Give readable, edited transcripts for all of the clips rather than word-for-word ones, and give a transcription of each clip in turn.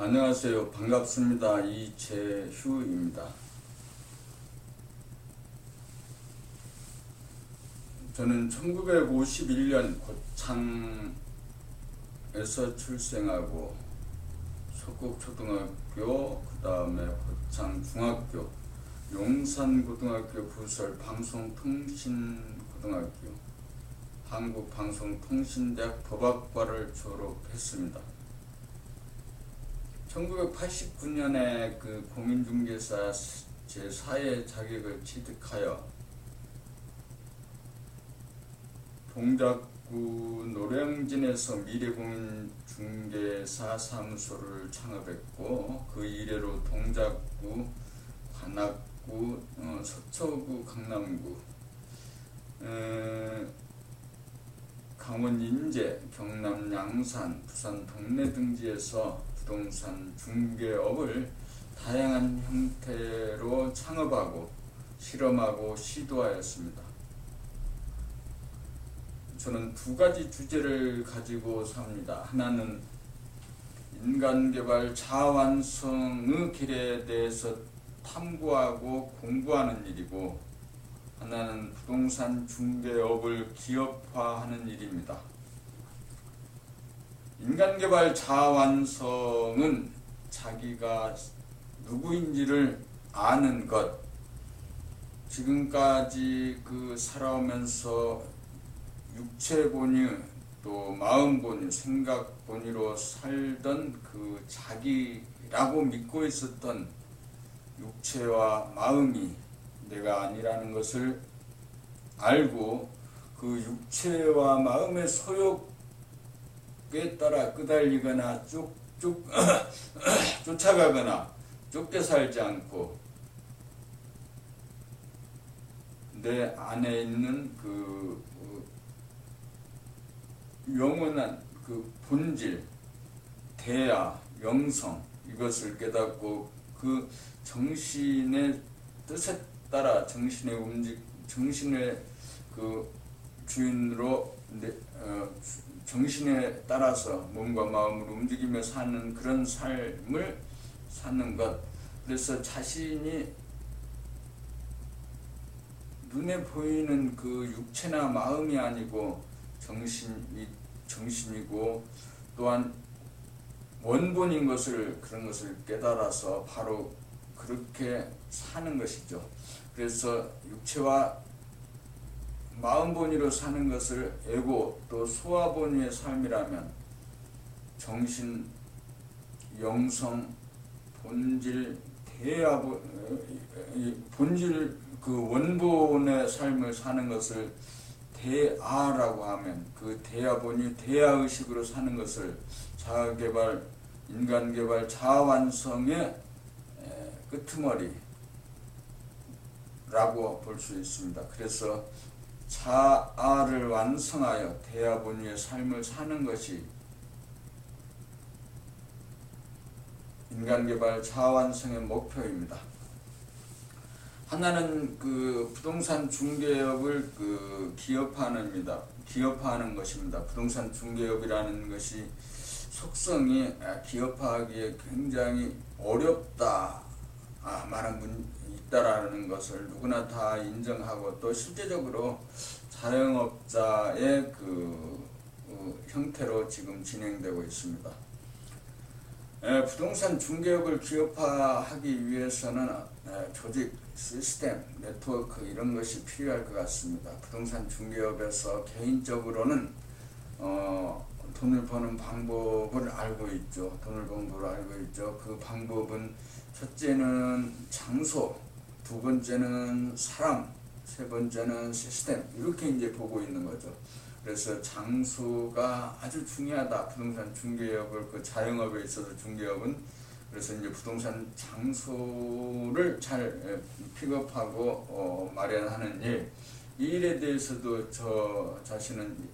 안녕하세요. 반갑습니다. 이재휴입니다. 저는 1951년 고창에서 출생하고 석곡초등학교, 그 다음에 고창중학교, 용산고등학교 부설 방송통신고등학교, 한국방송통신대학 법학과를 졸업했습니다. 1989년에 그 공인중개사 제4의 자격을 취득하여 동작구 노량진에서 미래공인중개사 사무소를 창업했고, 그 이래로 동작구, 관악구, 서초구, 강남구, 강원 인제, 경남 양산, 부산 동래 등지에서 부동산 중개업을 다양한 형태로 창업하고 실험하고 시도하였습니다. 저는 두 가지 주제를 가지고 삽니다. 하나는 인간개발 자아완성의 길에 대해서 탐구하고 공부하는 일이고, 하나는 부동산 중개업을 기업화하는 일입니다. 인간개발 자아완성은 자기가 누구인지를 아는 것, 지금까지 살아오면서 육체본위, 또 마음본위, 생각본위로 살던 그 자기라고 믿고 있었던 육체와 마음이 내가 아니라는 것을 알고, 그 육체와 마음의 소욕에 따라 끄달리거나 쫓아가거나 쫓겨 살지 않고, 내 안에 있는 그 영원한 그 본질, 대야, 영성, 이것을 깨닫고 그 정신의 뜻에 따라 정신의 그 주인으로 정신에 따라서 몸과 마음으로 움직이며 사는 그런 삶을 사는 것. 그래서 자신이 눈에 보이는 그 육체나 마음이 아니고 정신이고, 또한 원본인 것을, 그런 것을 깨달아서 바로 그렇게 사는 것이죠. 그래서 육체와 마음본위로 사는 것을 에고, 또 소아본위의 삶이라면 정신, 영성, 본질, 본질, 그 원본의 삶을 사는 것을 대아라고 하면, 그 대아본위, 대아의식으로 사는 것을 자아개발, 인간개발, 자아완성의 끄트머리라고 볼 수 있습니다. 그래서 자아를 완성하여 대아본위의 삶을 사는 것이 인간개발 자아완성의 목표입니다. 하나는 그 부동산 중개업을 기업화하는 것입니다. 부동산 중개업이라는 것이 속성이 기업화하기에 굉장히 어렵다, 많은 분이 있다라는 것을 누구나 다 인정하고, 또 실제적으로 자영업자의 형태로 지금 진행되고 있습니다. 부동산 중개업을 기업화하기 위해서는 조직, 시스템, 네트워크, 이런 것이 필요할 것 같습니다. 부동산 중개업에서 개인적으로는 돈을 버는 방법을 알고 있죠. 그 방법은 첫째는 장소, 두 번째는 사람, 세 번째는 시스템, 이렇게 이제 보고 있는 거죠. 그래서 장소가 아주 중요하다. 부동산 중개업을, 그 자영업에 있어서 중개업은, 그래서 이제 부동산 장소를 잘 픽업하고 마련하는 일, 이 일에 대해서도 저 자신은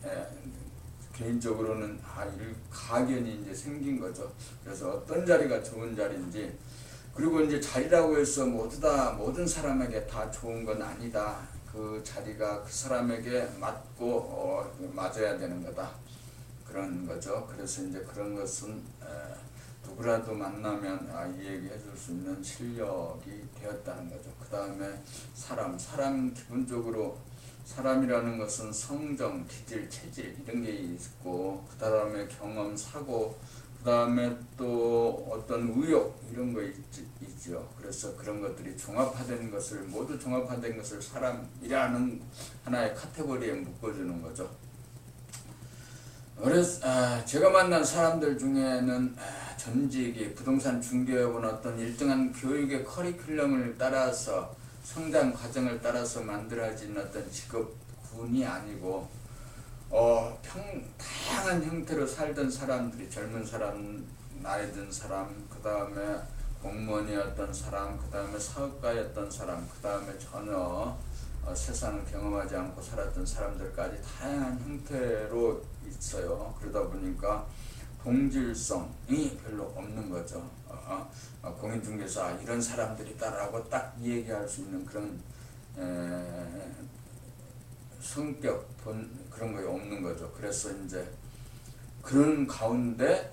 개인적으로는 일가견이 이제 생긴 거죠. 그래서 어떤 자리가 좋은 자리인지, 그리고 이제 자리라고 해서 모든 사람에게 다 좋은 건 아니다. 그 자리가 그 사람에게 맞고 맞아야 되는 거다, 그런 거죠. 그래서 이제 그런 것은 누구라도 만나면 이 얘기 해줄 수 있는 실력이 되었다는 거죠. 그 다음에 사람 기본적으로 사람이라는 것은 성정, 기질, 체질 이런 게 있고, 그 다음에 경험, 사고, 그 다음에 또 어떤 의욕 이런 거 있죠. 그래서 그런 것들이 모두 종합화된 것을 사람이라는 하나의 카테고리에 묶어주는 거죠. 그래서 제가 만난 사람들 중에는 전직이 부동산 중개업은 어떤 일정한 교육의 커리큘럼을 따라서 성장 과정을 따라서 만들어진 어떤 직업군이 아니고 다양한 형태로 살던 사람들이, 젊은 사람, 나이 든 사람, 그 다음에 공무원이었던 사람, 그 다음에 사업가였던 사람, 그 다음에 전혀 세상을 경험하지 않고 살았던 사람들까지 다양한 형태로 있어요. 그러다 보니까 동질성이 별로 없는 거죠. 공인중개사 이런 사람들이다라고 딱 얘기할 수 있는 그런 성격, 그런 거 없는 거죠. 그래서 이제 그런 가운데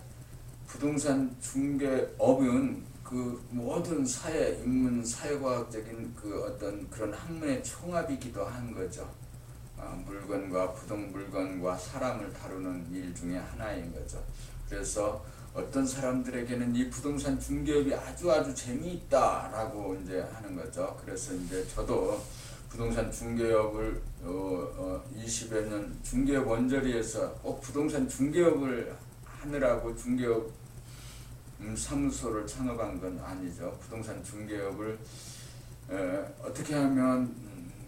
부동산 중개업은 그 모든 인문 사회과학적인 그 어떤 그런 학문의 총합이기도 한 거죠. 물건과 물건과 사람을 다루는 일 중에 하나인 거죠. 그래서 어떤 사람들에게는 이 부동산 중개업이 아주 재미있다라고 이제 하는 거죠. 그래서 이제 저도 부동산 중개업을 20여 년 중개업 원저리에서 꼭 부동산 중개업을 하느라고 중개업 사무소를 창업한 건 아니죠. 부동산 중개업을 어떻게 하면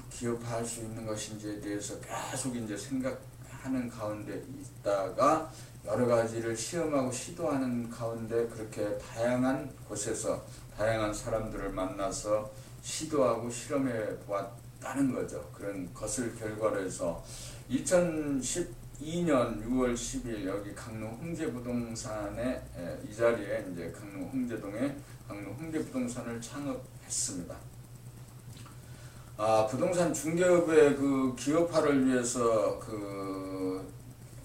기업화할 수 있는 것인지에 대해서 계속 이제 생각하는 가운데 있다가 여러 가지를 시험하고 시도하는 가운데 그렇게 다양한 곳에서 다양한 사람들을 만나서 시도하고 실험해 보았다는 거죠. 그런 것을 결과로 해서 2012년 6월 10일 여기 강릉 홍제부동산에 이 자리에 이제 강릉 홍제동에 강릉 홍제부동산을 창업했습니다. 부동산 중개업의 그 기업화를 위해서 그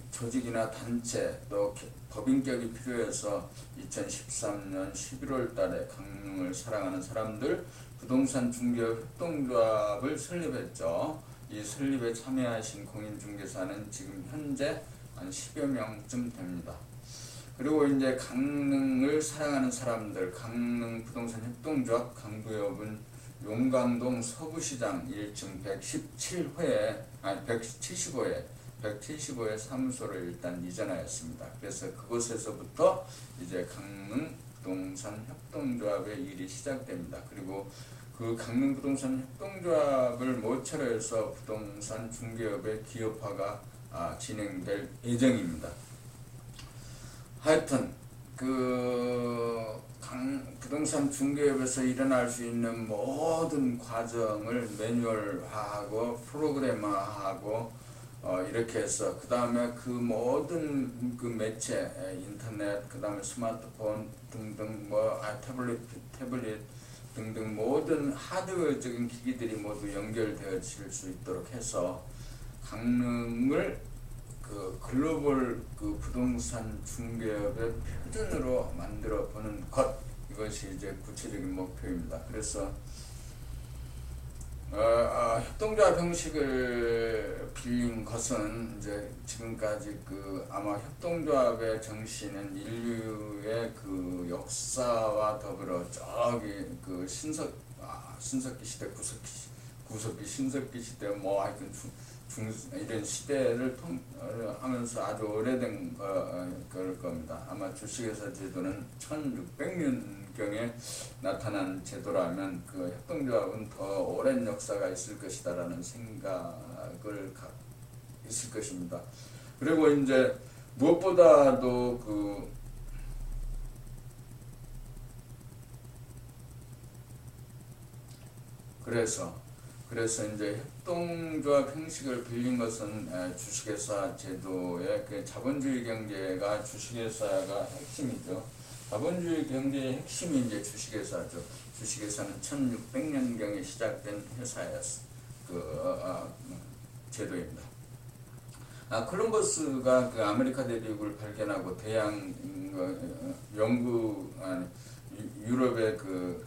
조직이나 단체 또 법인격이 필요해서 2013년 11월 달에 강릉을 사랑하는 사람들 부동산 중개업 협동조합을 설립했죠. 이 설립에 참여하신 공인중개사는 지금 현재 한 10여 명쯤 됩니다. 그리고 이제 강릉을 사랑하는 사람들, 강릉 부동산 협동조합 강부협은 용강동 서구시장 1층 175회 사무소를 일단 이전하였습니다. 그래서 그곳에서부터 이제 강릉 부동산 협동조합의 일이 시작됩니다. 그리고 그 강릉 부동산 협동조합을 모처로 해서 부동산 중개업의 기업화가 진행될 예정입니다. 하여튼 부동산 중개업에서 일어날 수 있는 모든 과정을 매뉴얼화하고 프로그래머화하고 이렇게 해서 그 다음에 그 모든 그 매체 인터넷 그 다음에 스마트폰 등등 태블릿 등등 모든 하드웨어적인 기기들이 모두 연결되어질 수 있도록 해서 강릉을 그 글로벌 그 부동산 중개업의 표준으로 만들어 보는 것, 이것이 이제 구체적인 목표입니다. 그래서 협동조합 형식을 빌린 것은 이제 지금까지 아마 협동조합의 정신은 인류의 그 역사와 더불어 저기 그 신석기 시대, 구석기 신석기 시대 하여튼 이런 시대를 하면서 아주 오래된 그럴 겁니다. 아마 주식회사 제도는 1600년경에 나타난 제도라면 그 협동조합은 더 오랜 역사가 있을 것이다라는 생각을 있을 것입니다. 그리고 이제 무엇보다도 그래서 이제 협동조합 형식을 빌린 것은 주식회사 제도의 그 자본주의 경제가 주식회사가 핵심이죠. 자본주의 경제의 핵심이 이제 주식회사죠. 주식회사는 1600년경에 시작된 회사였어. 제도입니다. 콜럼버스가 그 아메리카 대륙을 발견하고 대양 영국 아니 유럽의 그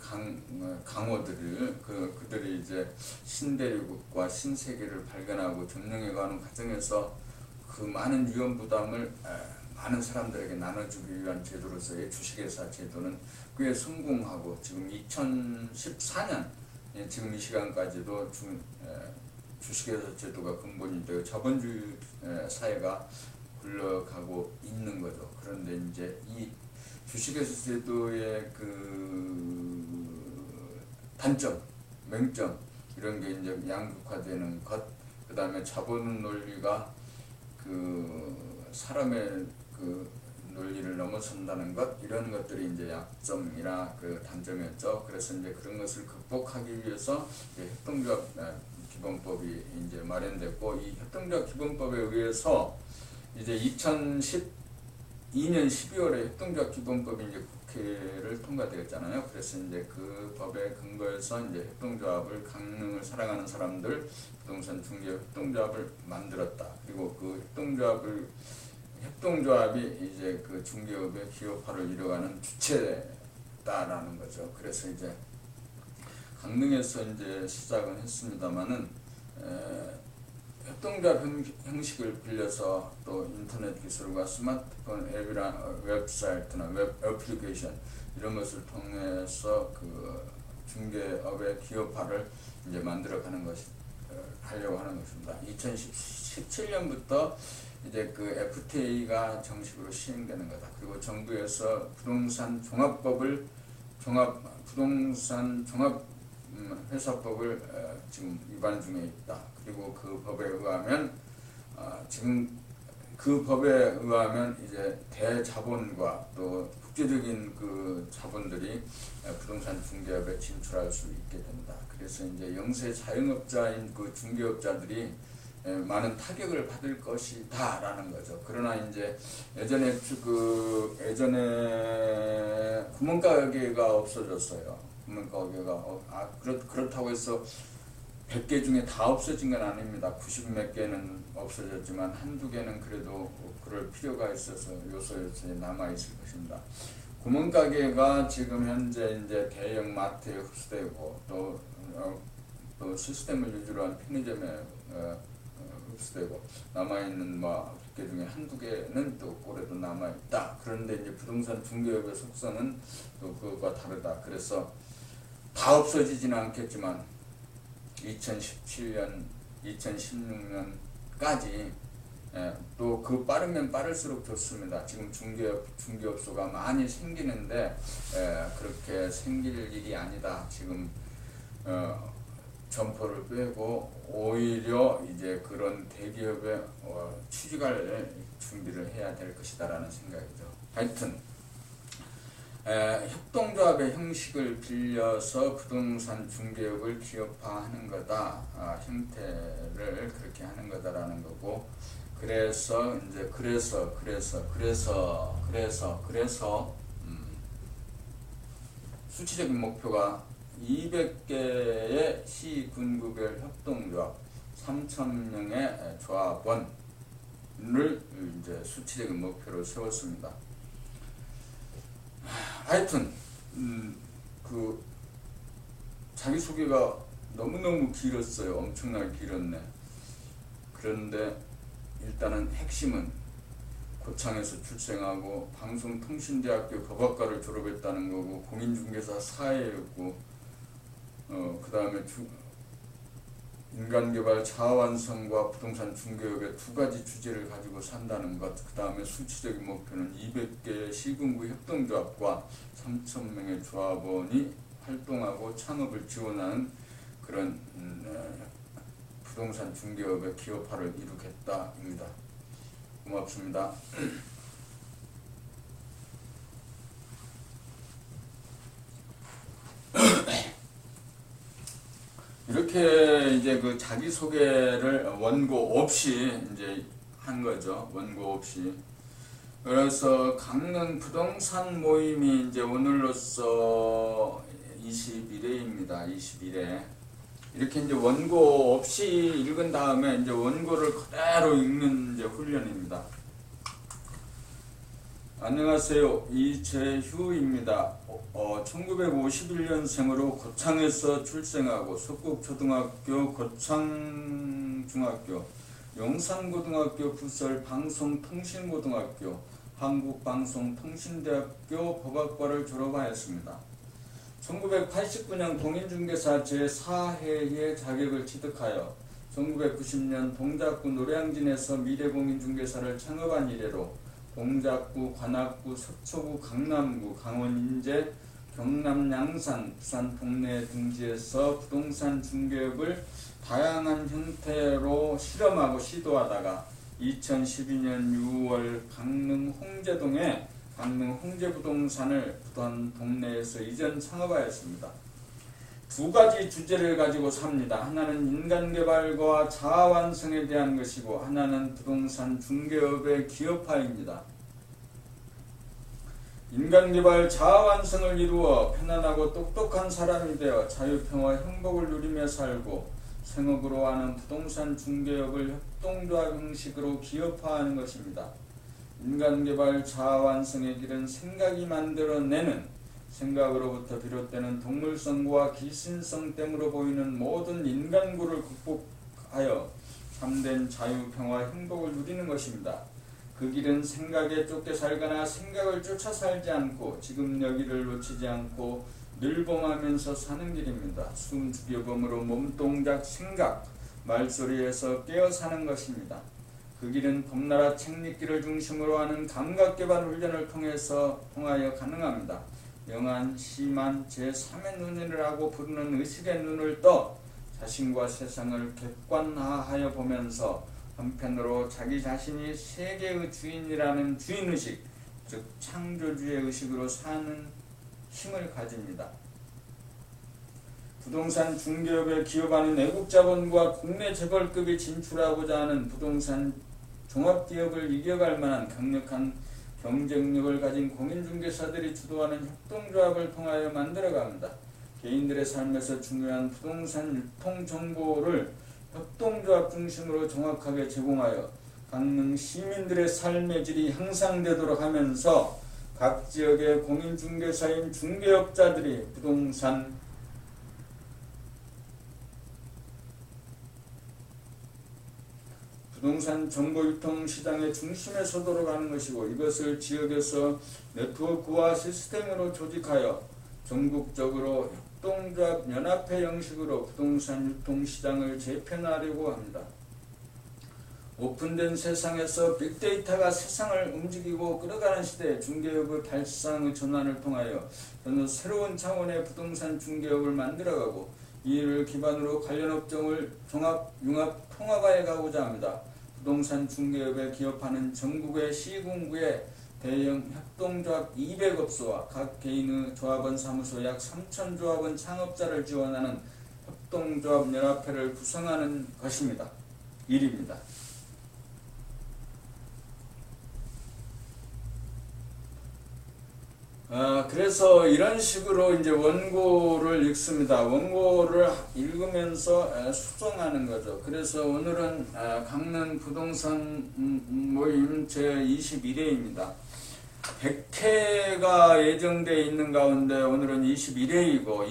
강호들을 그들이 이제 신대륙과 신세계를 발견하고 점령해가는 과정에서 그 많은 위험 부담을 많은 사람들에게 나눠주기 위한 제도로서의 주식회사 제도는 꽤 성공하고 지금 2014년 지금 이 시간까지도 주식회사 제도가 근본이 되고 자본주의 사회가 굴러가고 있는 거죠. 그런데 이제 이 주식회사 제도의 그 단점, 맹점 이런 게 이제 양극화되는 것, 그 다음에 자본 논리가 그 사람의 그 논리를 넘어선다는 것, 이런 것들이 이제 약점이나 그 단점이었죠. 그래서 이제 그런 것을 극복하기 위해서 협동조합 기본법이 이제 마련됐고, 이 협동조합 기본법에 의해서 이제 2012년 12월에 협동조합 기본법이 이제 국회를 통과되었잖아요. 그래서 이제 그 법에 근거해서 이제 협동조합을 강릉을 사랑하는 사람들 부동산 중개 협동조합을 만들었다. 그리고 그 협동조합이 이제 그 중개업의 기업화를 이뤄가는 주체다라는 거죠. 그래서 이제 강릉에서 이제 시작은 했습니다만은 협동조합 형식을 빌려서 또 인터넷 기술과 스마트폰 앱이나 웹사이트나 웹 애플리케이션 이런 것을 통해서 그 중개업의 기업화를 이제 만들어가는 것이 하려고 하는 것입니다. 2017년부터 이제 그 FTA가 정식으로 시행되는 거다. 그리고 정부에서 부동산 회사법을 지금 위반 중에 있다. 그리고 그 법에 의하면 지금 그 법에 의하면 이제 대자본과 또 국제적인 그 자본들이 부동산 중개업에 진출할 수 있게 된다. 그래서 이제 영세 자영업자인 그 중개업자들이 많은 타격을 받을 것이다라는 거죠. 그러나 이제 예전에 구멍가게가 없어졌어요. 구멍가게가 그렇다고 해서 100개 중에 다 없어진 건 아닙니다. 90 몇 개는 없어졌지만 한두 개는 그래도 그럴 필요가 있어서 요소요소에 남아 있을 것입니다. 구멍가게가 지금 현재 이제 대형 마트에 흡수되고 또 시스템을 유지로 한 편의점에 흡수되고 남아있는 100개 중에 한두 개는 또 올해도 남아있다. 그런데 이제 부동산 중개업의 속성은 또 그것과 다르다. 그래서 다 없어지지는 않겠지만 2017년, 2016년까지 또 그 빠르면 빠를수록 좋습니다. 지금 중개업소가 많이 생기는데 그렇게 생길 일이 아니다. 지금 점포를 빼고 오히려 이제 그런 대기업에 취직할 준비를 해야 될 것이다라는 생각이죠. 하여튼 협동조합의 형식을 빌려서 부동산 중개업을 기업화하는 거다. 형태를 그렇게 하는 거다라는 거고, 그래서 이제 수치적인 목표가 200개의 시군구별 협동조합 3,000명의 조합원을 이제 수치적인 목표로 세웠습니다. 하여튼 그 자기소개가 너무너무 길었어요. 엄청나게 길었네. 그런데 일단은 핵심은 고창에서 출생하고 방송통신대학교 법학과를 졸업했다는 거고, 공인중개사 사회였고, 그 다음에 인간개발 자아완성과 부동산 중개업의 두 가지 주제를 가지고 산다는 것, 그 다음에 수치적인 목표는 200개의 시군구 협동조합과 3,000명의 조합원이 활동하고 창업을 지원하는 그런 부동산 중개업의 기업화를 이루겠다입니다. 고맙습니다. 이렇게 이제 그 자기소개를 원고 없이 이제 한 거죠. 원고 없이. 그래서 강릉 부동산 모임이 이제 오늘로써 21회입니다. 21회. 이렇게 이제 원고 없이 읽은 다음에 이제 원고를 그대로 읽는 이제 훈련입니다. 안녕하세요. 이재휴입니다. 1951년생으로 고창에서 출생하고 석곡초등학교, 고창중학교, 용산고등학교 부설 방송통신고등학교, 한국방송통신대학교 법학과를 졸업하였습니다. 1989년 공인중개사 제4회의 자격을 취득하여 1990년 동작구 노량진에서 미래공인중개사를 창업한 이래로 동작구, 관악구, 서초구, 강남구, 강원 인제, 경남 양산, 부산 동네 등지에서 부동산 중개업을 다양한 형태로 실험하고 시도하다가 2012년 6월 강릉 홍제동에 강릉 홍제부동산을 부산 동네에서 이전 창업하였습니다. 두 가지 주제를 가지고 삽니다. 하나는 인간개발과 자아완성에 대한 것이고 하나는 부동산 중개업의 기업화입니다. 인간개발 자아완성을 이루어 편안하고 똑똑한 사람이 되어 자유평화 행복을 누리며 살고 생업으로 하는 부동산 중개업을 협동조합 형식으로 기업화하는 것입니다. 인간개발 자아완성의 길은 생각이 만들어내는 생각으로부터 비롯되는 동물성과 기신성 때문에 보이는 모든 인간구를 극복하여 참된 자유평화 행복을 누리는 것입니다. 그 길은 생각에 쫓겨 살거나 생각을 쫓아 살지 않고 지금 여기를 놓치지 않고 늘봄하면서 사는 길입니다. 숨 죽여봄으로 몸동작 생각 말소리에서 깨어 사는 것입니다. 그 길은 봄나라 책읽기를 중심으로 하는 감각개발 훈련을 통하여 가능합니다. 영한, 심한 제3의 눈이라고 부르는 의식의 눈을 떠 자신과 세상을 객관화하여 보면서 한편으로 자기 자신이 세계의 주인이라는 주인의식, 즉 창조주의 의식으로 사는 힘을 가집니다. 부동산 중개업에 기업하는 애국자본과 국내 재벌급이 진출하고자 하는 부동산 종합기업을 이겨갈 만한 강력한 경쟁력을 가진 공인중개사들이 주도하는 협동조합을 통하여 만들어갑니다. 개인들의 삶에서 중요한 부동산 유통정보를 협동조합 중심으로 정확하게 제공하여 강릉 시민들의 삶의 질이 향상되도록 하면서 각 지역의 공인중개사인 중개업자들이 부동산 정보유통 시장의 중심에 서도록 하는 것이고 이것을 지역에서 네트워크와 시스템으로 조직하여 전국적으로 협동조합 연합회 형식으로 부동산 유통시장을 재편하려고 합니다. 오픈된 세상에서 빅데이터가 세상을 움직이고 끌어가는 시대에 중개업의 발상의 전환을 통하여 저는 새로운 차원의 부동산 중개업을 만들어가고 이를 기반으로 관련 업종을 통합해 가고자 합니다. 부동산 중개업에 기업하는 전국의 시군구의 대형 협동조합 200업소와 각 개인의 조합원 사무소 약 3,000조합원 창업자를 지원하는 협동조합 연합회를 구성하는 것입니다. 일입니다. 그래서 이런 식으로 이제 원고를 읽습니다. 원고를 읽으면서 수정하는 거죠. 그래서 오늘은 강릉 부동산 모임 제21회입니다. 100회가 예정되어 있는 가운데 오늘은 21회이고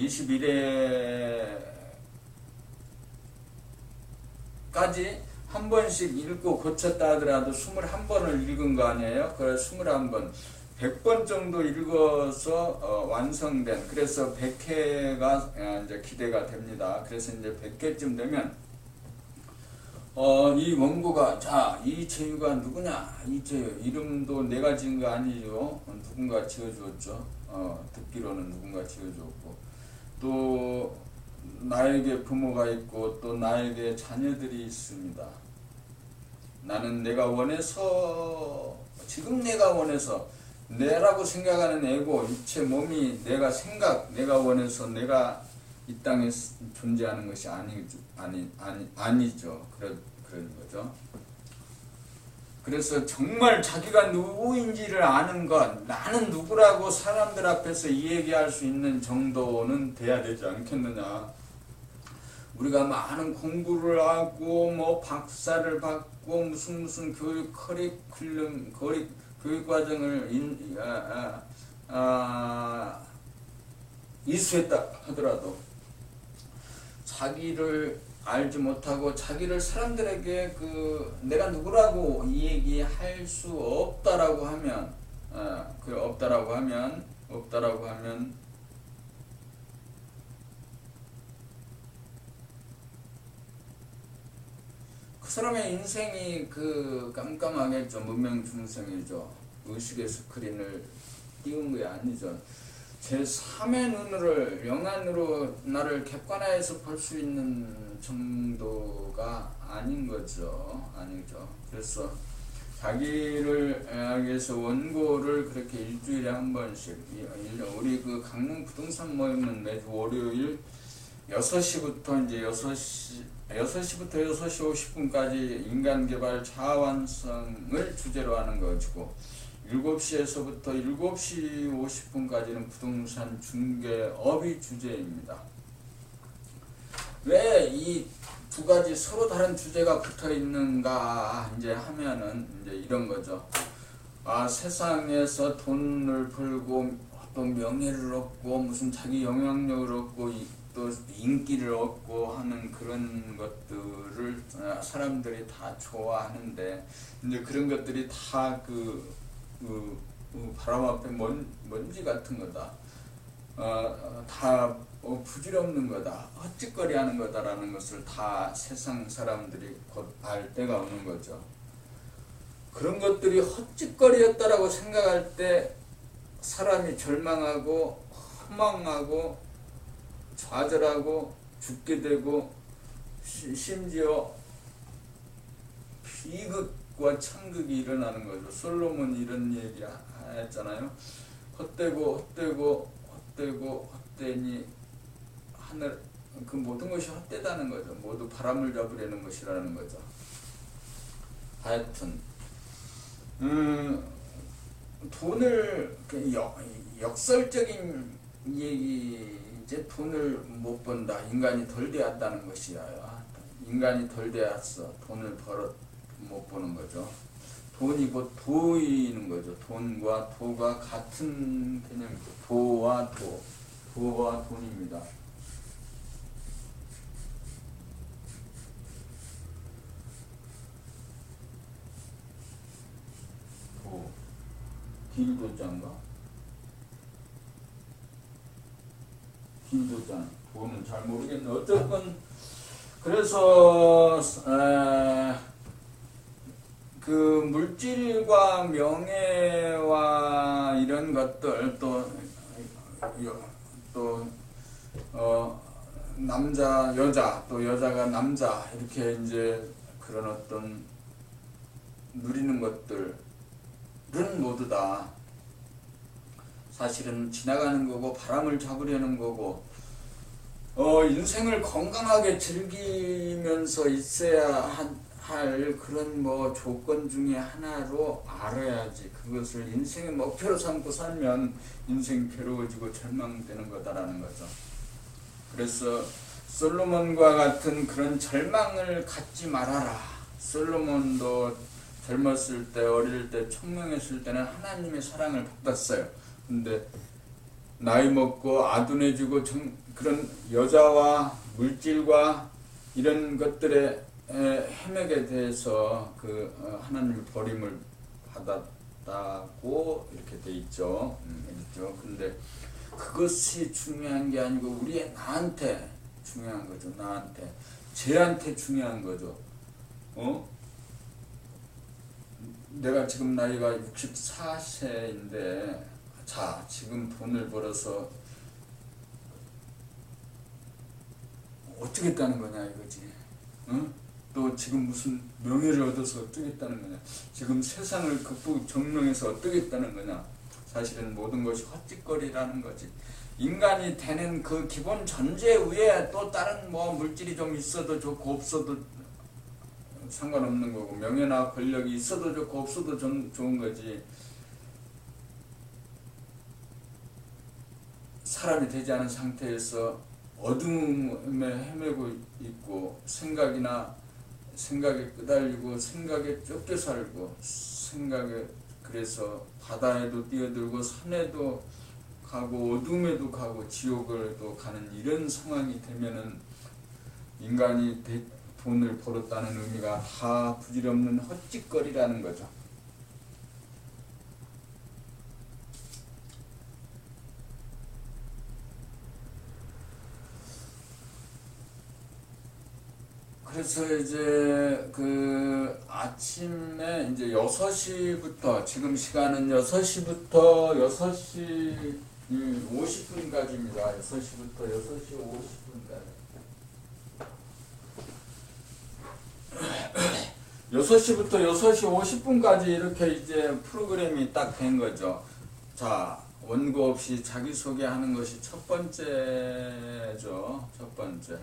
21회까지 한 번씩 읽고 고쳤다 하더라도 21번을 읽은 거 아니에요? 그래서 21번 100번 정도 읽어서 완성된, 그래서 100회가 이제 기대가 됩니다. 그래서 이제 100회쯤 되면 이 원고가 자 이재휴가 누구냐, 이재휴 이름도 내가 지은 거 아니죠. 누군가 지어주었죠. 듣기로는 누군가 지어주었고 또 나에게 부모가 있고 또 나에게 자녀들이 있습니다. 나는 내가 원해서 지금 내가 원해서 내라고 생각하는 애고 육체 몸이 내가 원해서 내가 이 땅에 존재하는 것이 아니죠. 그런 거죠. 그래서 정말 자기가 누구인지를 아는 것, 나는 누구라고 사람들 앞에서 얘기할 수 있는 정도는 돼야 되지 않겠느냐. 우리가 많은 공부를 하고 뭐 박사를 받고 무슨 교육 커리큘럼 교육 과정을 이수했다 하더라도 자기를 알지 못하고 자기를 사람들에게 내가 누구라고 이 얘기할 수 없다라고 하면 없다라고 하면 그 사람의 인생이 깜깜하겠죠. 문명중생이죠. 의식의 스크린을 띄운 게 아니죠. 제3의 눈을 영안으로 나를 객관화해서 볼 수 있는 정도가 아닌 거죠. 아니죠. 그래서 자기를 위해서 원고를 그렇게 일주일에 한 번씩, 우리 강릉 부동산 모임은 매주 월요일 6시부터 이제 6시부터 6시 50분까지 인간개발 자아완성을 주제로 하는 것이고 7시에서부터 7시 50분까지는 부동산 중개업이 주제입니다. 왜 이 두 가지 서로 다른 주제가 붙어 있는가 이제 하면은 이제 이런 거죠. 세상에서 돈을 벌고 또 명예를 얻고 무슨 자기 영향력을 얻고 또 인기를 얻고 하는 그런 것들을 사람들이 다 좋아하는데 이제 그런 것들이 다 바람 앞에 먼지 같은 거다. 다 부질없는 거다. 헛짓거리 하는 거다라는 것을 다 세상 사람들이 곧 알 때가 오는 거죠. 그런 것들이 헛짓거리였다라고 생각할 때 사람이 절망하고 허망하고 좌절하고 죽게 되고 심지어 비극과 천극이 일어나는 거죠. 솔로몬이 이런 얘기 했잖아요. 헛되니 하늘 모든 것이 헛되다는 거죠. 모두 바람을 잡으려는 것이라는 거죠. 하여튼 돈을 역설적인 얘기 이제 돈을 못 번다. 인간이 덜 되었다는 것이야. 인간이 덜 되었어. 돈을 못 버는 거죠. 돈이 곧 도이는 거죠. 돈과 도가 같은 개념이죠. 도와 돈입니다. 도, 길도자인가? 길도자, 도는 잘 모르겠네. 어쨌건 그래서 물질과 명예와 이런 것들 또 남자 여자 또 여자가 남자 이렇게 이제 그런 어떤 누리는 것들은 모두 다 사실은 지나가는 거고 바람을 잡으려는 거고 인생을 건강하게 즐기면서 있어야 할 그런 조건 중에 하나로 알아야지. 그것을 인생의 목표로 삼고 살면 인생이 괴로워지고 절망되는 거다라는 거죠. 그래서 솔로몬과 같은 그런 절망을 갖지 말아라. 솔로몬도 젊었을 때 어릴 때 총명했을 때는 하나님의 사랑을 받았어요. 근데 나이 먹고 아둔해지고 그런 여자와 물질과 이런 것들에 헤매게 돼서 하나님의 버림을 받았다고 이렇게 돼 있죠. 근데 그것이 중요한 게 아니고 나한테 중요한 거죠. 쟤한테 중요한 거죠. 내가 지금 나이가 64세인데 자, 지금 돈을 벌어서 어쩌겠다는 거냐 이거지. 또 지금 무슨 명예를 얻어서 어쩌겠다는 거냐. 지금 세상을 정명해서 어쩌겠다는 거냐. 사실은 모든 것이 헛짓거리라는 거지. 인간이 되는 그 기본 전제 위에 또 다른 물질이 좀 있어도 좋고 없어도 상관없는 거고 명예나 권력이 있어도 좋고 없어도 좋은 거지. 사람이 되지 않은 상태에서 어둠에 헤매고 있고 생각에 끄달리고 생각에 쫓겨 살고 생각에 그래서 바다에도 뛰어들고 산에도 가고 어둠에도 가고 지옥을도 가는 이런 상황이 되면은 인간이 돈을 벌었다는 의미가 다 부질없는 헛짓거리라는 거죠. 그래서 이제 그 아침에 이제 6시부터 지금 시간은 6시부터 6시 50분까지입니다. 6시부터 6시 50분까지. 6시부터 6시 50분까지 이렇게 이제 프로그램이 딱 된 거죠. 자, 원고 없이 자기소개하는 것이 첫 번째죠. 첫 번째.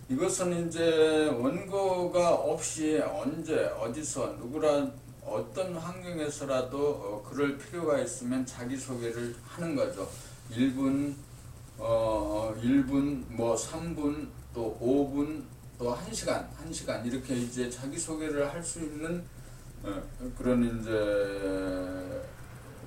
이것은 이제 원고가 없이 언제 어디서 누구라 어떤 환경에서라도 그럴 필요가 있으면 자기소개를 하는 거죠. 1분, 1분, 뭐 3분, 또 5분, 또 1시간 이렇게 이제 자기소개를 할 수 있는 그런 이제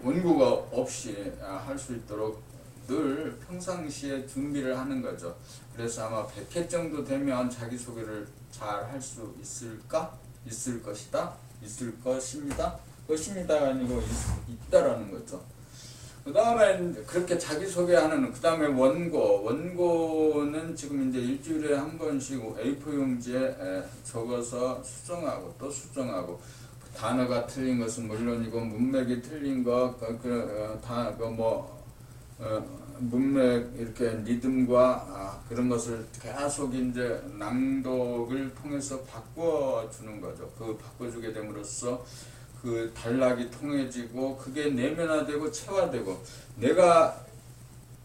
원고가 없이 할 수 있도록 늘 평상시에 준비를 하는 거죠. 그래서 아마 100회 정도 되면 자기소개를 잘 할 수 있을까? 있을 것이다? 있을 것입니다. 것입니다가 아니고 있다라는 거죠. 그 다음에 그렇게 자기소개하는, 그 다음에 원고는 지금 이제 일주일에 한 번씩 A4 용지에 적어서 수정하고 또 수정하고, 단어가 틀린 것은 물론이고 문맥이 틀린 것, 문맥 이렇게 리듬과 그런 것을 계속 이제 낭독을 통해서 바꿔주는 거죠. 그 바꿔주게 됨으로써 그 단락이 통해지고 그게 내면화되고 체화되고, 내가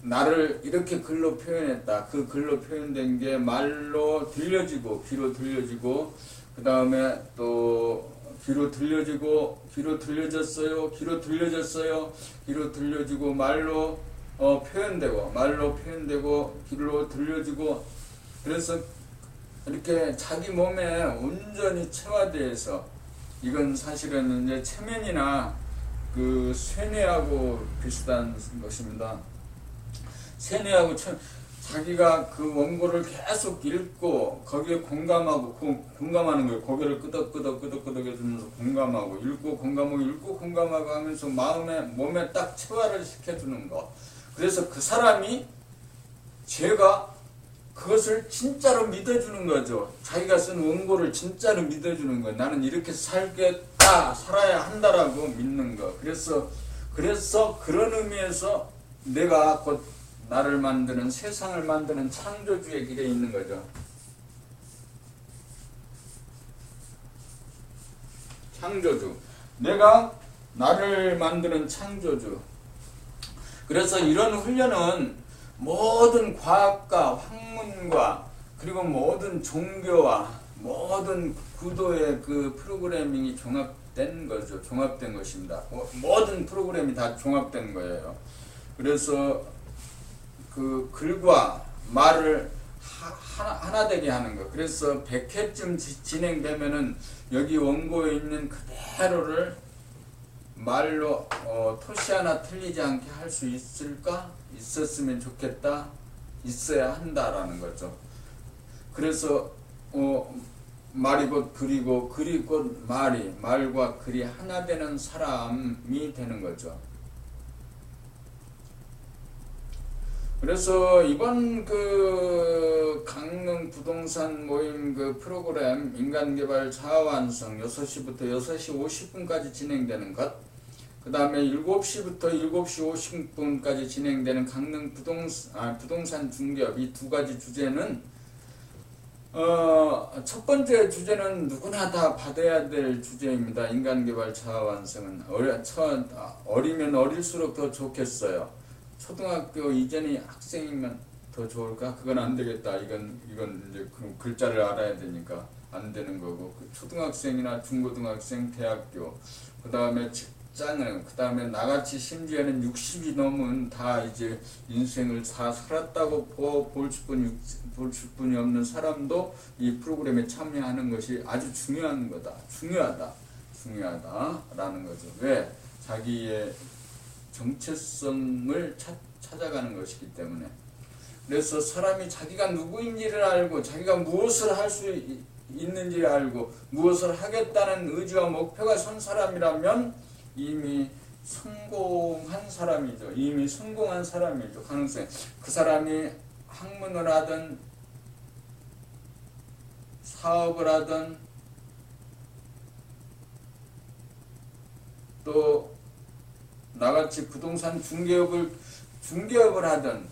나를 이렇게 글로 표현했다. 그 글로 표현된 게 말로 들려지고 귀로 들려지고, 그 다음에 또 귀로 들려지고 귀로 들려졌어요. 귀로 들려졌어요. 귀로 들려지고 말로 표현되고 말로 표현되고 귀로 들려지고, 그래서 이렇게 자기 몸에 온전히 체화되어서, 이건 사실은 이제 체면이나 그 세뇌하고 비슷한 것입니다. 세뇌하고 자기가 그 원고를 계속 읽고 거기에 공감하고 공감하는 거예요. 고개를 끄덕끄덕 해주면서 공감하고 읽고 공감하고 하면서 몸에 딱 체화를 시켜주는 거. 그래서 그 사람이 제가 그것을 진짜로 믿어주는 거죠. 자기가 쓴 원고를 진짜로 믿어주는 거예요. 나는 이렇게 살아야 한다라고 믿는 거. 그래서 그런 의미에서 내가 곧 나를 만드는, 세상을 만드는 창조주의 길에 있는 거죠. 창조주. 내가 나를 만드는 창조주. 그래서 이런 훈련은 모든 과학과 학문과 그리고 모든 종교와 모든 구도의 그 프로그래밍이 종합된 거죠. 종합된 것입니다. 모든 프로그램이 다 종합된 거예요. 그래서 그 글과 말을 하나 되게 하는 거. 그래서 100회쯤 진행되면은 여기 원고에 있는 그대로를 말로 토시 하나 틀리지 않게 할 수 있을까? 있었으면 좋겠다. 있어야 한다라는 거죠. 그래서 말이 곧 글이고 글이 곧 말과 글이 하나 되는 사람이 되는 거죠. 그래서 이번 그 강릉 부동산 모임 그 프로그램 인간개발 자아완성 6시부터 6시 50분까지 진행되는 것, 그 다음에 7시부터 7시 50분까지 진행되는 강릉 부동산 중개업, 이 두 가지 주제는 첫 번째 주제는 누구나 다 받아야 될 주제입니다. 인간개발 자아완성은 어리면 어릴수록 더 좋겠어요. 초등학교 이전이 학생이면 더 좋을까? 그건 안 되겠다. 이건 이제 그럼 글자를 알아야 되니까 안 되는 거고, 초등학생이나 중고등학생, 대학교, 그 다음에 짱은 그 다음에 나같이 심지어는 60이 넘은 다 이제 인생을 다 살았다고 볼 수뿐이 없는 사람도 이 프로그램에 참여하는 것이 아주 중요한 거다. 중요하다라는 거죠. 왜? 자기의 정체성을 찾아가는 것이기 때문에. 그래서 사람이 자기가 누구인지를 알고 자기가 무엇을 할 수 있는지를 알고 무엇을 하겠다는 의지와 목표가 선 사람이라면 이미 성공한 사람이죠. 가능성. 그 사람이 학문을 하든 사업을 하든 또 나같이 부동산 중개업을 하든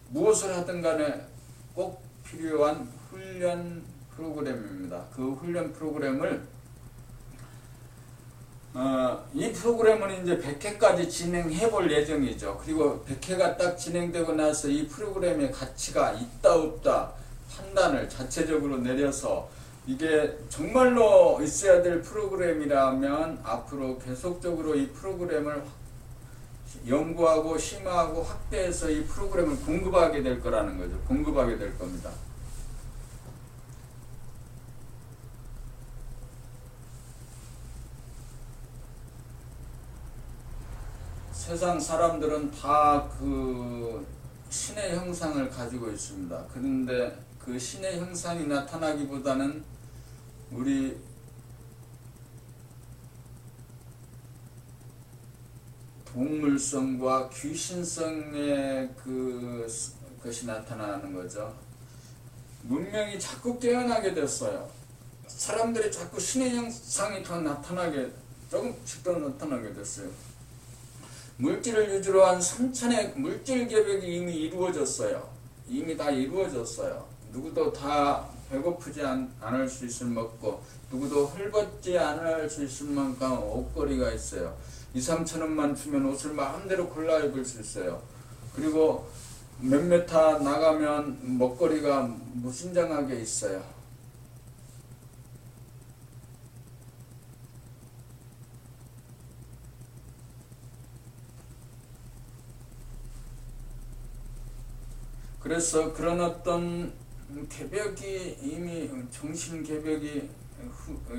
무엇을 하든 간에 꼭 필요한 훈련 프로그램입니다. 그 훈련 프로그램을 이 프로그램은 이제 100회까지 진행해 볼 예정이죠. 그리고 100회가 딱 진행되고 나서 이 프로그램의 가치가 있다 없다 판단을 자체적으로 내려서 이게 정말로 있어야 될 프로그램이라면 앞으로 계속적으로 이 프로그램을 연구하고 심화하고 확대해서 이 프로그램을 공급하게 될 거라는 거죠. 공급하게 될 겁니다. 세상 사람들은 다 그 신의 형상을 가지고 있습니다. 그런데 그 신의 형상이 나타나기보다는 우리 동물성과 귀신성의 그것이 나타나는 거죠. 문명이 자꾸 깨어나게 됐어요. 사람들이 자꾸 신의 형상이 더 조금씩 더 나타나게 됐어요. 물질을 유지로 한 3천의 물질 계획이 이미 이루어졌어요. 이미 다 이루어졌어요. 누구도 다 배고프지 않을 수 있을 먹고 누구도 헐벗지 않을 수 있을 만큼 옷걸이가 있어요. 2, 3천 원만 주면 옷을 마음대로 골라 입을 수 있어요. 그리고 몇몇 타 나가면 먹거리가 무신장하게 있어요. 그래서 그런 어떤 개벽이 이미 정신개벽이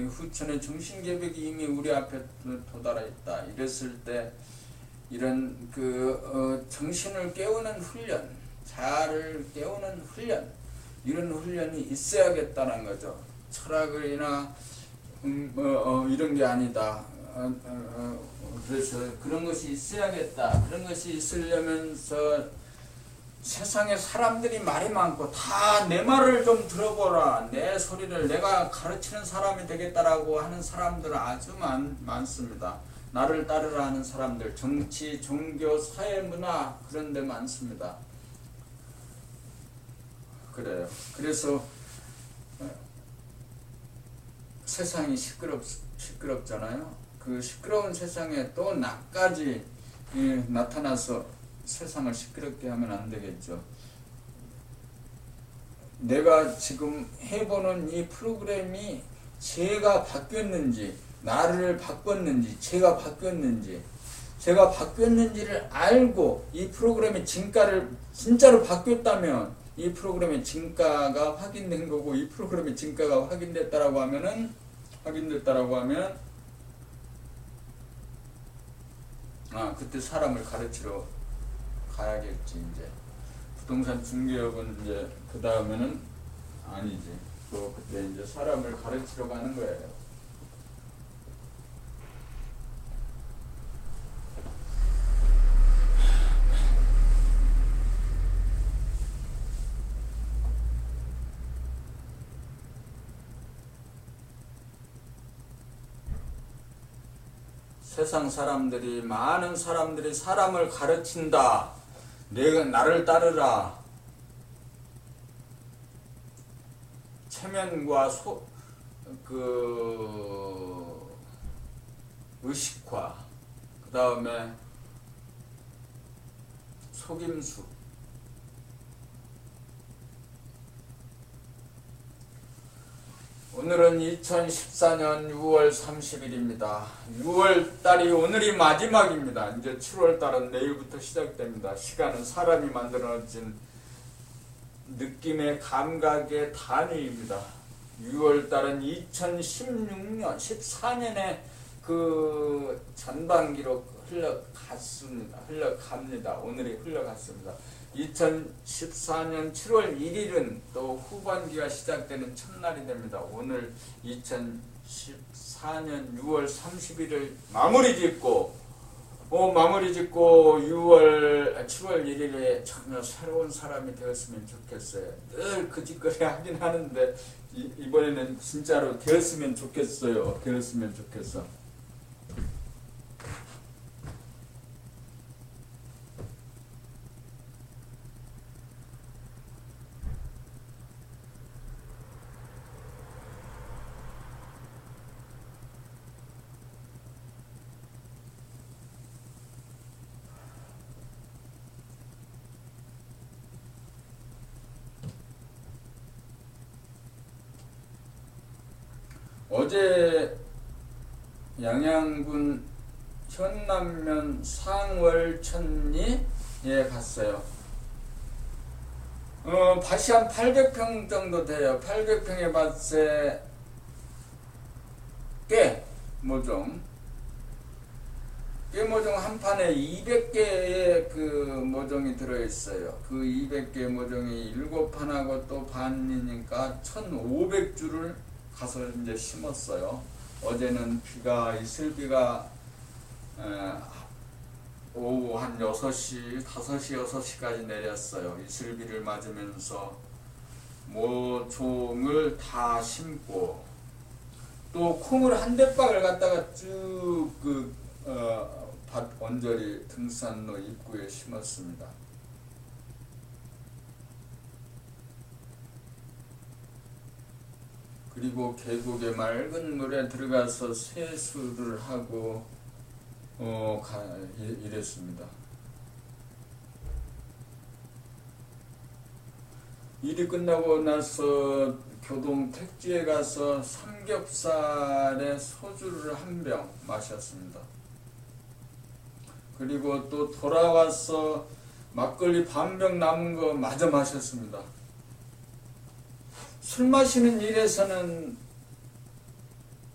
후천의 정신개벽이 이미 우리 앞에 도달해 있다. 이랬을 때 이런 정신을 깨우는 훈련, 자아를 깨우는 훈련, 이런 훈련이 있어야겠다는 거죠. 철학이나 이런 게 아니다. 그래서 그런 것이 있어야겠다. 그런 것이 있으려면서 세상에 사람들이 말이 많고 다 내 말을 좀 들어보라. 내 소리를 내가 가르치는 사람이 되겠다라고 하는 사람들은 아주 많습니다. 나를 따르라 하는 사람들, 정치, 종교, 사회문화 그런 데 많습니다. 그래요. 그래서 세상이 시끄럽잖아요. 그 시끄러운 세상에 또 나까지 나타나서 세상을 시끄럽게 하면 안 되겠죠. 내가 지금 해보는 이 프로그램이 제가 바뀌었는지, 나를 바꿨는지, 제가 바뀌었는지를 알고 이 프로그램의 진가를 진짜로 바뀌었다면 이 프로그램의 진가가 확인된 거고, 이 프로그램의 진가가 확인됐다라고 하면 그때 사람을 가르치러 가야겠지. 이제 부동산 중개업은 이제 그 다음에는 아니지. 그때 이제 사람을 가르치러 가는 거예요. 세상 사람들이, 많은 사람들이 사람을 가르친다. 내가 나를 따르라. 체면과 의식화, 그 다음에 속임수, 오늘은 2014년 6월 30일입니다. 6월달이 오늘이 마지막입니다. 이제 7월달은 내일부터 시작됩니다. 시간은 사람이 만들어진 느낌의 감각의 단위입니다. 6월달은 2016년, 14년에 그 전반기로 흘러갑니다. 오늘이 흘러갔습니다. 2014년 7월 1일은 또 후반기가 시작되는 첫날이 됩니다. 오늘 2014년 6월 30일을 마무리 짓고 7월 1일에 전혀 새로운 사람이 되었으면 좋겠어요. 늘 그 짓거리 하긴 하는데 이번에는 진짜로 되었으면 좋겠어요. 되었으면 좋겠어. 어제 양양군 현남면 상월천리에 갔어요. 밭이 한 800평 정도 돼요. 800평의 밭에 깨모종 한 판에 200개의 그 모종이 들어있어요. 그 200개 모종이 7판하고 또 반이니까 1500주를 가서 이제 심었어요. 어제는 이슬비가 오후 한 5시, 6시까지 내렸어요. 이슬비를 맞으면서 모종을 다 심고 또 콩을 한 대박을 갖다가 쭉 밭 언저리 등산로 입구에 심었습니다. 그리고 계곡의 맑은 물에 들어가서 세수를 하고 이랬습니다. 일이 끝나고 나서 교동 택지에 가서 삼겹살에 소주를 한 병 마셨습니다. 그리고 또 돌아와서 막걸리 반병 남은 거 마저 마셨습니다. 술 마시는 일에서는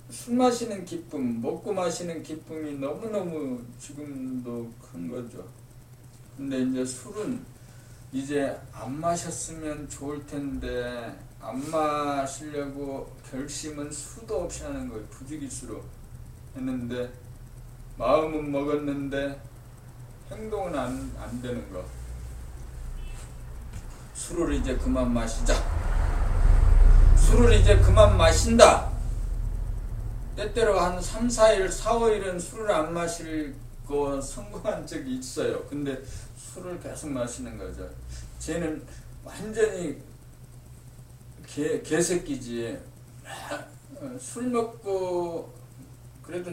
술 마시는 기쁨, 먹고 마시는 기쁨이 너무너무 지금도 큰 거죠. 근데 이제 술은 이제 안 마셨으면 좋을 텐데 안 마시려고 결심은 수도 없이 하는 거예요. 부지기수로 했는데 마음은 먹었는데 행동은 안 되는 거. 술을 이제 그만 마시자. 술을 이제 그만 마신다. 때때로 한 3, 4일, 4, 5일은 술을 안 마실 거 성공한 적이 있어요. 근데 술을 계속 마시는 거죠. 쟤는 완전히 개새끼지. 술 먹고 그래도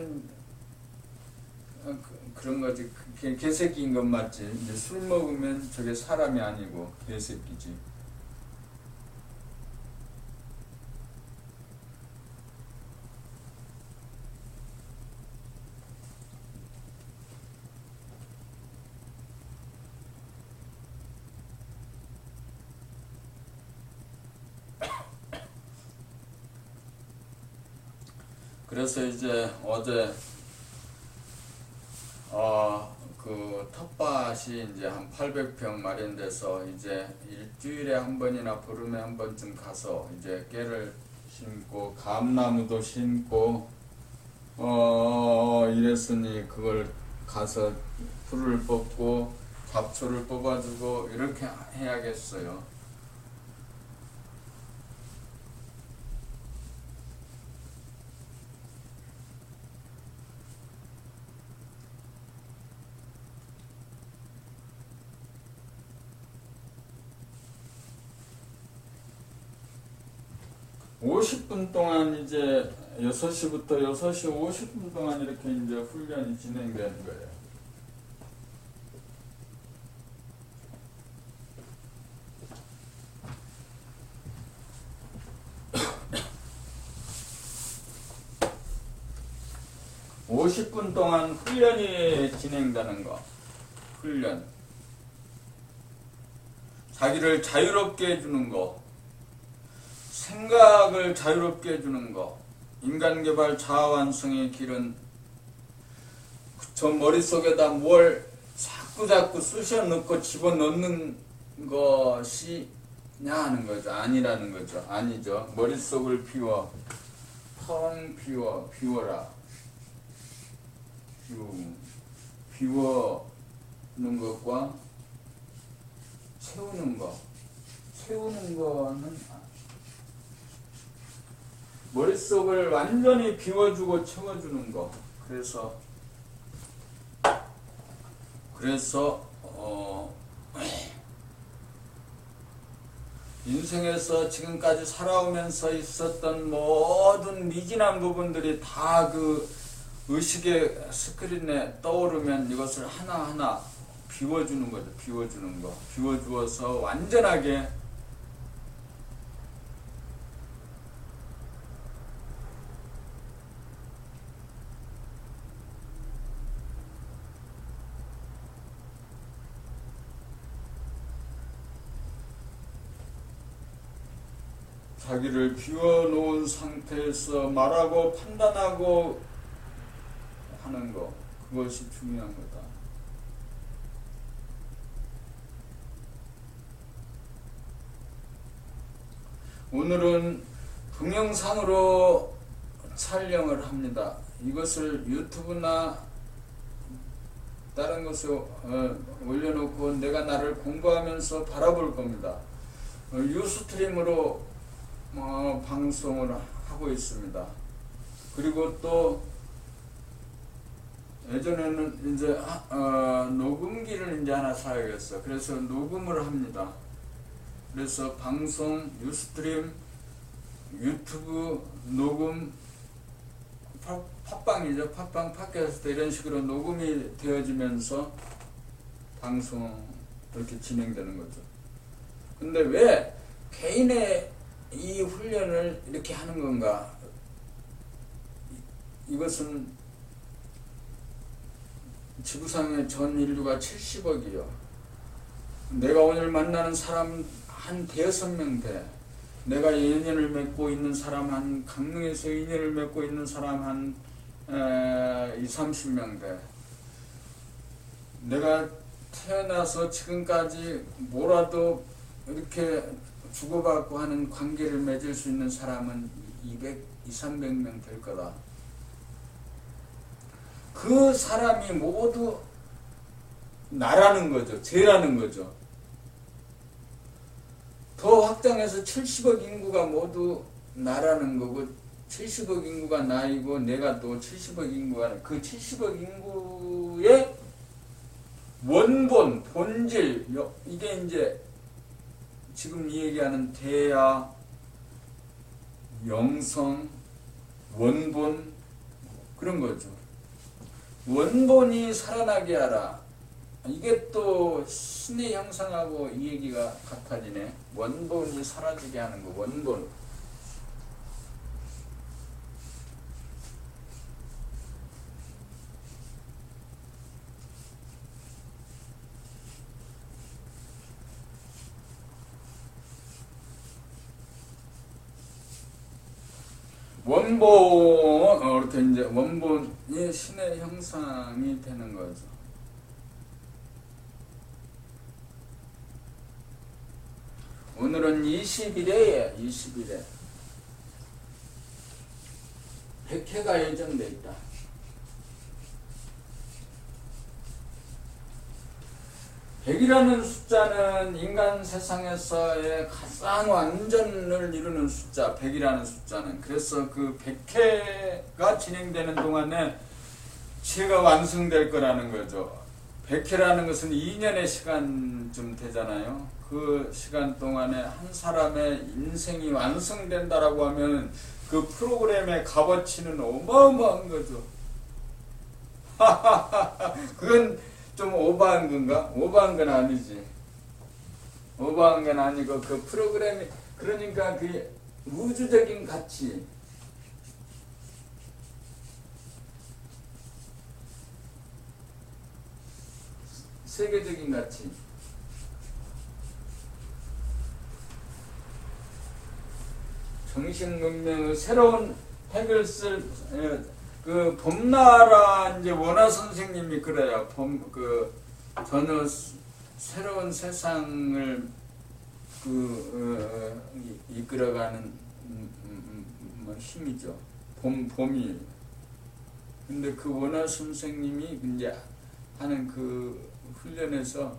그런 거지. 개새끼인 건 맞지. 이제 술 먹으면 저게 사람이 아니고 개새끼지. 그래서 이제 어제 그 텃밭이 이제 한 800평 마련돼서 이제 일주일에 한 번이나 보름에 한 번쯤 가서 이제 깨를 심고 감나무도 심고 이랬으니 그걸 가서 풀을 뽑고 잡초를 뽑아주고 이렇게 해야겠어요. 50분 동안 이제 6시부터 6시 50분 동안 이렇게 이제 훈련이 진행되는 거예요. 50분 동안 훈련이 진행되는 거. 훈련. 자기를 자유롭게 해주는 거. 생각을 자유롭게 해주는 거. 인간개발 자아완성의 길은 저 머릿속에다 뭘 자꾸 쑤셔 넣고 집어넣는 것이냐 하는 거죠. 아니라는 거죠. 아니죠. 머릿속을 비워. 텅 비워라. 비워는 것과 채우는 거. 채우는 거는 머릿속을 완전히 비워주고 채워주는 거. 그래서 인생에서 지금까지 살아오면서 있었던 모든 미진한 부분들이 다 그 의식의 스크린에 떠오르면 이것을 하나하나 비워주는 거죠. 비워주는 거. 비워주어서 완전하게 자기를 비워놓은 상태에서 말하고 판단하고 하는 거, 그것이 중요한 거다. 오늘은 동영상으로 촬영을 합니다. 이것을 유튜브나 다른 곳에 올려놓고 내가 나를 공부하면서 바라볼 겁니다. 유스트림으로 방송을 하고 있습니다. 그리고 또 예전에는 이제 녹음기를 이제 하나 사야겠어. 그래서 녹음을 합니다. 그래서 방송, 유스트림, 유튜브, 녹음, 팟빵이죠. 팟빵, 팟캐스트 이런 식으로 녹음이 되어지면서 방송 이렇게 진행되는 거죠. 근데 왜 개인의 이 훈련을 이렇게 하는 건가? 이것은 지구상의 전 인류가 70억이요. 내가 오늘 만나는 사람 한 5명 돼. 내가 인연을 맺고 있는 사람 한 강릉에서 인연을 맺고 있는 사람 한 20-30명 돼. 내가 태어나서 지금까지 뭐라도 이렇게 주고받고 하는 관계를 맺을 수 있는 사람은 200-300명 될 거다. 그 사람이 모두 나라는 거죠. 죄라는 거죠. 더 확장해서 70억 인구가 모두 나라는 거고 70억 인구가 나이고 내가 또 70억 인구가 그 70억 인구의 원본, 본질 이게 이제 지금 이 얘기하는 대야, 영성, 원본 그런 거죠. 원본이 살아나게 하라. 이게 또 신의 형상하고 이 얘기가 같아지네. 원본이 사라지게 하는 거. 원본. 원본, 이렇게 이제 원본이 신의 형상이 되는 거죠. 오늘은 20일에 20일에 100회가 예정돼 있다. 백이라는 숫자는 인간 세상에서의 가장 완전을 이루는 숫자, 100이라는 숫자는. 그래서 그 100회가 진행되는 동안에 지혜가 완성될 거라는 거죠. 100회라는 것은 2년의 시간쯤 되잖아요. 그 시간 동안에 한 사람의 인생이 완성된다라고 하면 그 프로그램의 값어치는 어마어마한 거죠. 그건 좀 오버한 건가? 오버한 건 아니지. 오버한 건 아니고 그 프로그램이 그러니까 그 우주적인 가치 세계적인 가치. 정신 문명의 새로운 핵을 쓸 그 봄나라 이제 원화 선생님이 그래요. 전혀 새로운 세상을 이끌어가는 힘이죠. 봄이. 근데 그 원화 선생님이 이제 하는 그 훈련에서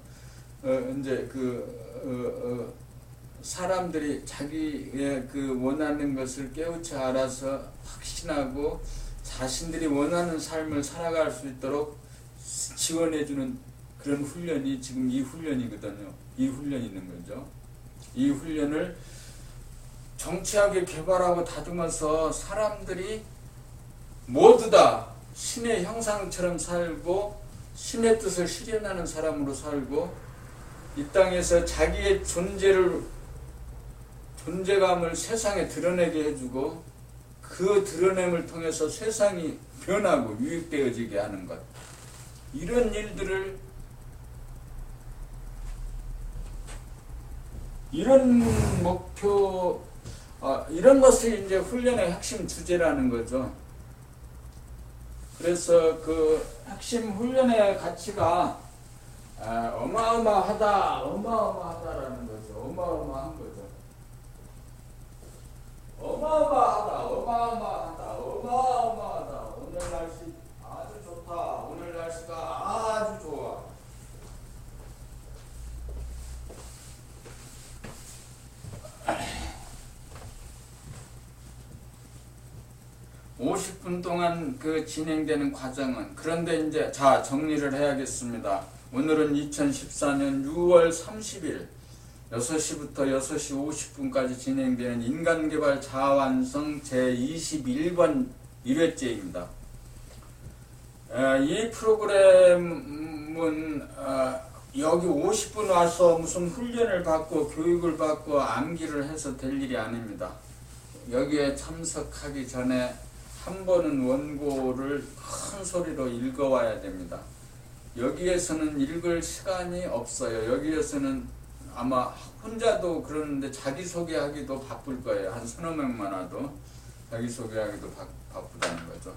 이제 사람들이 자기의 그 원하는 것을 깨우쳐 알아서 확신하고 자신들이 원하는 삶을 살아갈 수 있도록 지원해주는 그런 훈련이 지금 이 훈련이거든요. 이 훈련이 있는 거죠. 이 훈련을 정치하게 개발하고 다듬어서 사람들이 모두 다 신의 형상처럼 살고 신의 뜻을 실현하는 사람으로 살고 이 땅에서 자기의 존재감을 세상에 드러내게 해주고 그 드러냄을 통해서 세상이 변하고 유익되어지게 하는 것. 이런 일들을 이런 목표 이런 것이 이제 훈련의 핵심 주제라는 거죠. 그래서 그 핵심 훈련의 가치가 어마어마하다라는 거죠. 어마어마한 거죠. 어마어마하다. 오늘 날씨 아주 좋다. 오늘 날씨가 아주 좋아. (50분) 동안 그 진행되는 과정은 그런데 이제 자 정리를 해야겠습니다. 오늘은 2014년 6월 30일 6시부터 6시 50분까지 진행되는 인간개발 자아완성 제21번 1회째입니다. 이 프로그램은 여기 50분 와서 무슨 훈련을 받고 교육을 받고 암기를 해서 될 일이 아닙니다. 여기에 참석하기 전에 한 번은 원고를 큰 소리로 읽어와야 됩니다. 여기에서는 읽을 시간이 없어요. 여기에서는 아마 혼자도 그러는데 자기소개하기도 바쁠 거예요. 한 서너 명만 와도 자기소개하기도 바쁘다는 거죠.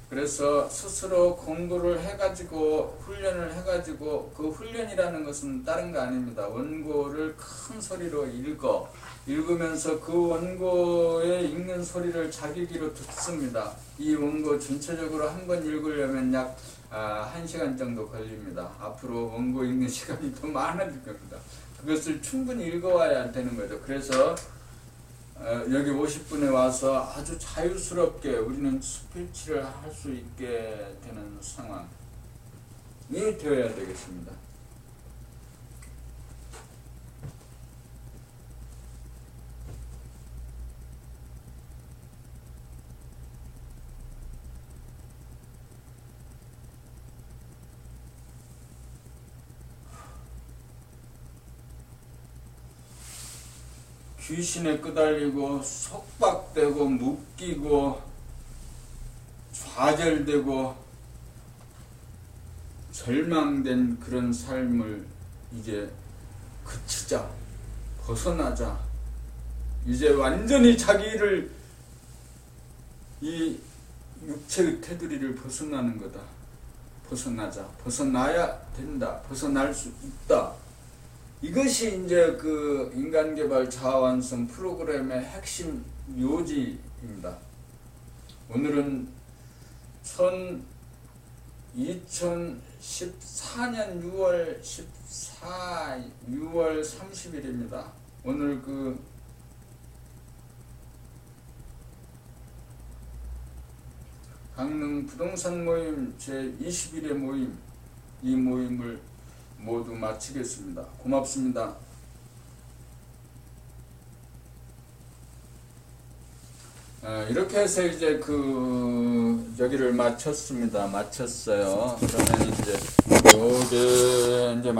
그래서 스스로 공부를 해가지고 훈련을 해가지고 그 훈련이라는 것은 다른 거 아닙니다. 원고를 큰 소리로 읽으면서 그 원고에 읽는 소리를 자기 귀로 듣습니다. 이 원고 전체적으로 한 번 읽으려면 약 1시간 정도 걸립니다. 앞으로 원고 읽는 시간이 더 많아질 겁니다. 그것을 충분히 읽어와야 되는 거죠. 그래서 여기 50분에 와서 아주 자유스럽게 우리는 스피치를 할 수 있게 되는 상황이 되어야 되겠습니다. 귀신에 끄달리고 속박되고 묶이고 좌절되고 절망된 그런 삶을 이제 그치자, 벗어나자. 이제 완전히 자기를 이 육체의 테두리를 벗어나는 거다. 벗어나자. 벗어나야 된다. 벗어날 수 있다. 이것이 이제 그 인간개발 자아완성 프로그램의 핵심 요지입니다. 오늘은 2014년 6월 30일입니다. 오늘 그 강릉 부동산 모임 제21회 모임, 이 모임을 모두 마치겠습니다. 고맙습니다. 이렇게 해서 이제 여기를 마쳤습니다. 마쳤어요. 그러면 이제 요게 이제